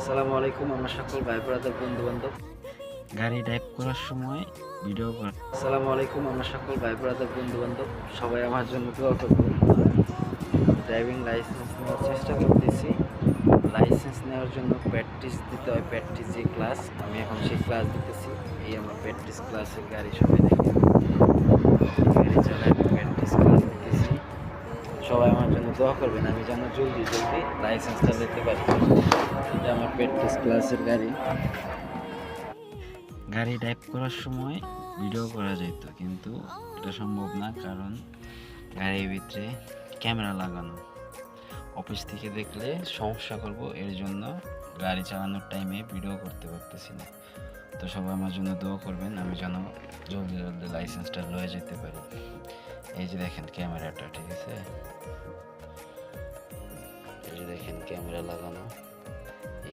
আসসালামু আলাইকুম আমার সকল ভাই ব্রাদার বন্ধু বান্ধব। গাড়ি ড্রাইভ করার সময় ভিডিও করা। আসসালামু আলাইকুম আমার সকল ভাই ব্রাদার বন্ধু বান্ধব, সবাই আমার জন্য দোয়া করবেন। ড্রাইভিং লাইসেন্স নেওয়ার চেষ্টা করতেছি। লাইসেন্স নেওয়ার জন্য প্র্যাকটিস দিতে হয়, প্র্যাকটিস যে ক্লাস, আমি এখন সেই ক্লাস দিতেছি। এই আমার প্র্যাকটিস ক্লাসের গাড়ি, সবাই দেখেন গাড়ি চালায় আমি প্র্যাকটিস ক্লাস দিতেছি। সবাই আমার জন্য দোয়া করবেন, আমি যেন জলদি জলদি লাইসেন্সটা নিতে পারি। এটা আমার প্র্যাকটিস ক্লাসের গাড়ি। গাড়ি ড্রাইভ করার সময় ভিডিও করা যেত, কিন্তু এটা সম্ভব না, কারণ গাড়ির ভিতরে ক্যামেরা লাগানো। অফিস থেকে দেখলে সমস্যা করব, এর জন্য গাড়ি চালানোর টাইমে ভিডিও করতে পারতেছি না। তো সবাই আমার জন্য দোয়া করবেন, আমি যেন জলদি জলদি লাইসেন্সটা লয়ে যেতে পারি। এই যে দেখেন ক্যামেরাটা, ঠিক আছে, এই যে দেখেন ক্যামেরা লাগানো।